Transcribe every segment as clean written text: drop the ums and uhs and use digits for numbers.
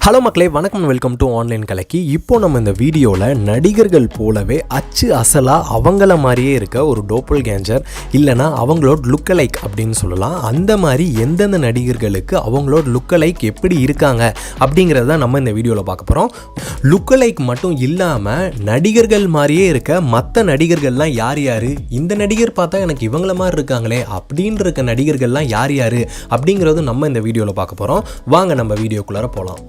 Hello மக்களே, வணக்கம். Welcome to online கலக்கி. இப்போ நம்ம இந்த வீடியோவில் நடிகர்கள் போலவே அச்சு அசலாக அவங்கள மாதிரியே இருக்க ஒரு டோப்பல் கேஞ்சர் இல்லைனா அவங்களோட லுக்கலைக் அப்படின்னு சொல்லலாம். அந்த மாதிரி எந்தெந்த நடிகர்களுக்கு அவங்களோட லுக்கலைக் எப்படி இருக்காங்க அப்படிங்கிறத நம்ம இந்த வீடியோவில் பார்க்க போகிறோம். லுக்கலைக் மட்டும் இல்லாமல் நடிகர்கள் மாதிரியே இருக்க மற்ற நடிகர்கள்லாம் யார் யார், இந்த நடிகர் பார்த்தா எனக்கு இவங்கள மாதிரி இருக்காங்களே அப்படின்னு இருக்க நடிகர்கள்லாம் யார் யார் அப்படிங்கிறது நம்ம இந்த வீடியோவில் பார்க்க போகிறோம். வாங்க நம்ம வீடியோக்குள்ளார போகலாம்.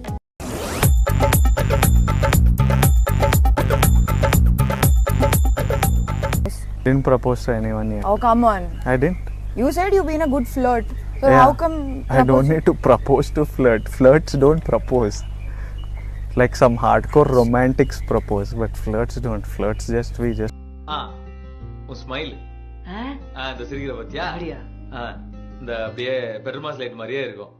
Didn't propose to anyone yet. Oh, come on. I didn't. You said you've been a good flirt. So Yeah. how come I don't need to propose to flirt. Flirts don't propose. Like some hardcore romantics propose, but flirts don't. Flirts we just. உன் smile இந்த சிரிக்கிற பத்தியா இந்த அப்படியே better mass light மாதிரியே இருக்கும்.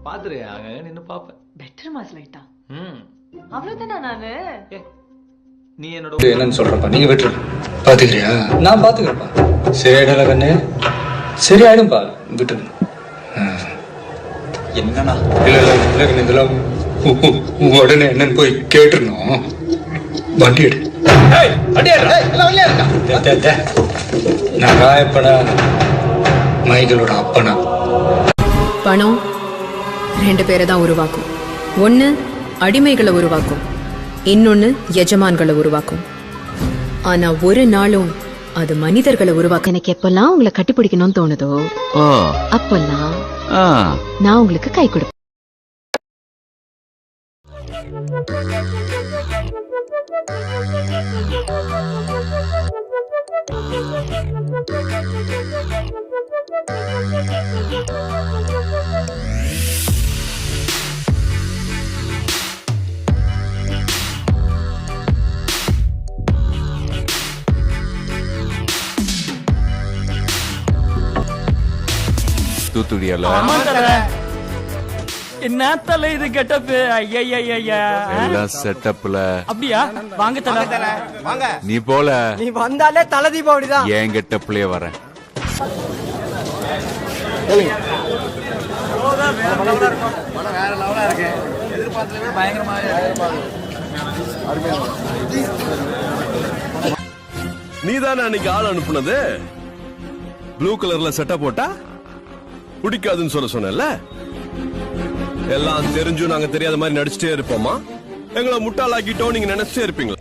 பாத்துரு அங்க நின்னு பாப்பேன். பெட்டர் மாஸ் லைட்டா? அவ்வளவுதானா? நானு நீ என்னோட என்னன்னு சொல்றப்பா, நீங்க விட்டுரு. பாத்துக்கிறியா? நான் பாத்துக்கிறப்பா. சரியாயிடல கண்ணு, சரியாயிடும்பா, விட்டுரு. என்னண்ணா? இல்ல கண்ணு, இதெல்லாம் உடனே என்னன்னு போய் கேட்டுருணும். வண்டி எடு. நான் ராயப்பனா மைகளோட அப்பனா. பணம் ரெண்டு பேரை தான் உருவாக்கும். ஒன்று அடிமைகளை உருவாக்கும், இன்னொன்னு எஜமான்களை உருவாக்கும். ஆனா ஒரு நாளும் அது மனிதர்களை உருவாக்கும். எனக்கு எப்பெல்லாம் உங்களை கட்டிப்பிடிக்கணும்னு தோணுதோ அப்பெல்லாம் நான் உங்களுக்கு கை கொடுப்பேன். தூத்துடியால என்ன தல இது கெட்டப்? ஐயா எல்லாம் செட்டப்ல அப்படியா? வாங்க தல வாங்க. நீ போல, நீ வந்தாலே தல தீபாவளி தான். ஏன் கெட்டப்லயே வரேன். நீதானே அன்னைக்கு ஆள் அனுப்புனது? ப்ளூ கலர்ல செட்டப் போட்டா பிடிக்காதுன்னு சொன்னல. எல்லாம் தெரிஞ்சும் நாங்க தெரியாத மாதிரி நடிச்சுட்டே இருப்போமா? எங்களை முட்டாளாக்கிட்டோம் நீங்க நினைச்சிட்டே இருப்பீங்களா?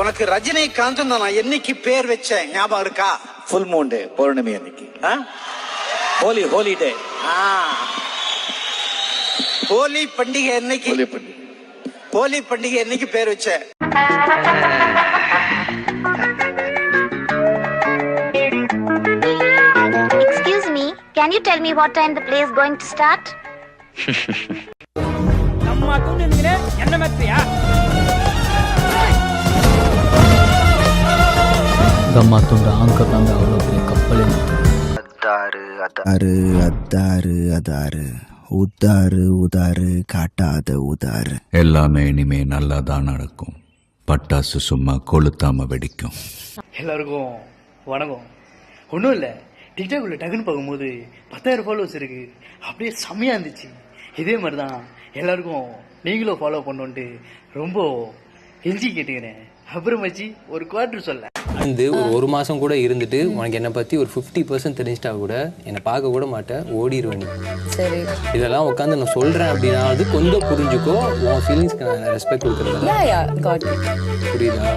உனக்கு ரஜினிகாந்த் நான் என்னைக்கு பேர் வச்சேன் ஞாபகம் இருக்கா? ஃபுல் மூன் டே, பௌர்ணமி அன்னைக்கு. ஹோலிடே, ஹோலி பண்டிகை என்னைக்கு? ஹோலி பண்டிகை என்னைக்கு பேர் வச்சேன்? Excuse me, can you tell me what time the play is going to start? நம்ம அக்கவுண்ட் இருந்தீங்க என்ன மேட்ரியா? கம்மா துண்ட ஆங்க தாங்க அவ்வளோ பெரிய கப்பலே. அதாரு உதாரு காட்டாத உதாரு. எல்லாமே இனிமே நல்லா தான் நடக்கும். பட்டாசு சும்மா கொளுத்தாம வெடிக்கும். எல்லாருக்கும் வணக்கம். ஒன்றும் இல்லை, டிக்டாக் உள்ள டக்குன்னு பார்க்கும்போது 10,000 ஃபாலோவர்ஸ் இருக்கு. அப்படியே செம்மையா இருந்துச்சு. இதே மாதிரி தான் எல்லாருக்கும் நீங்களும் ஃபாலோ பண்ணுன்ட்டு ரொம்ப எஞ்சி கேட்டுக்கிறேன். அப்புறமாச்சு ஒரு குவார்டர் சொல்ல வந்து ஒரு மாதம் கூட இருந்துட்டு உனக்கு என்னை பற்றி ஒரு 50% தெரிஞ்சிட்டா கூட என்னை பார்க்க கூட மாட்டேன், ஓடிடுவேன் நீ. சரி, இதெல்லாம் உட்காந்து நான் சொல்கிறேன் அப்படின்னா அது கொஞ்சம் புரிஞ்சுக்கோ. உன் ஃபீலிங்ஸ்க்கு நான் ரெஸ்பெக்ட் கொடுக்குறேன். புரியுதா?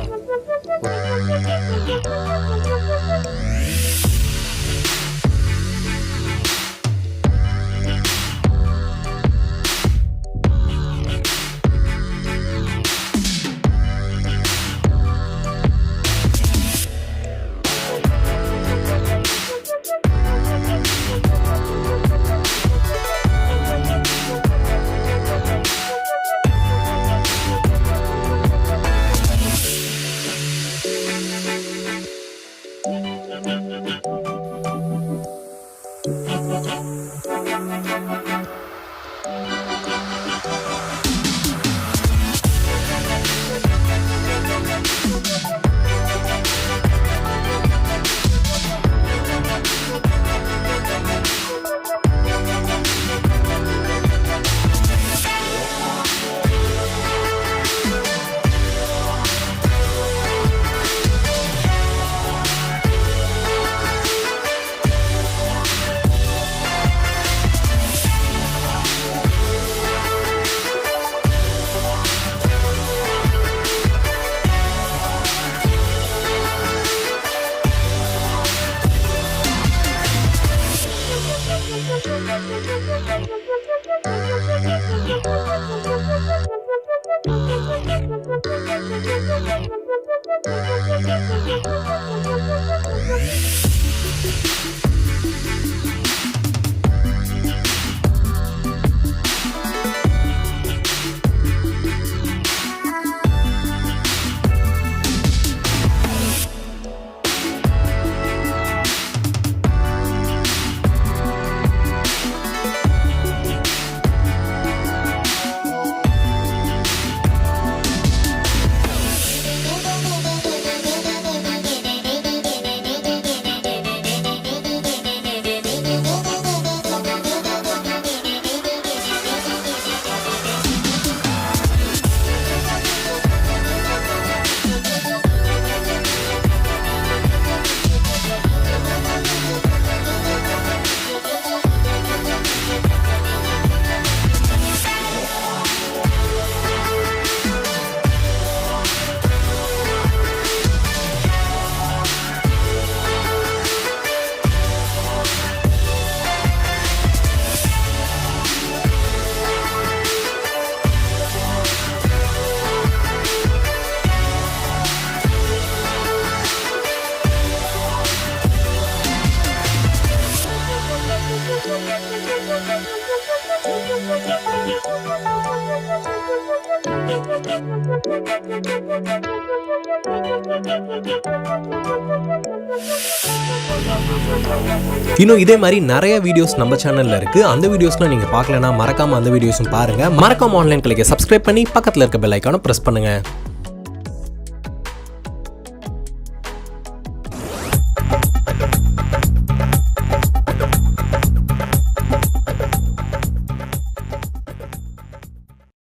இன்னும் இதே மாதிரி நிறைய வீடியோஸ் நம்ம சேனல்ல இருக்கு. அந்த வீடியோஸ்லாம் நீங்க பார்க்கலனா மறக்காம அந்த வீடியோஸும் பாருங்க. மறக்காம ஆன்லைன் கலைக்கு சப்ஸ்கிரைப் பண்ணி பக்கத்துல இருக்க பெல் ஐகானை பிரஸ் பண்ணுங்க.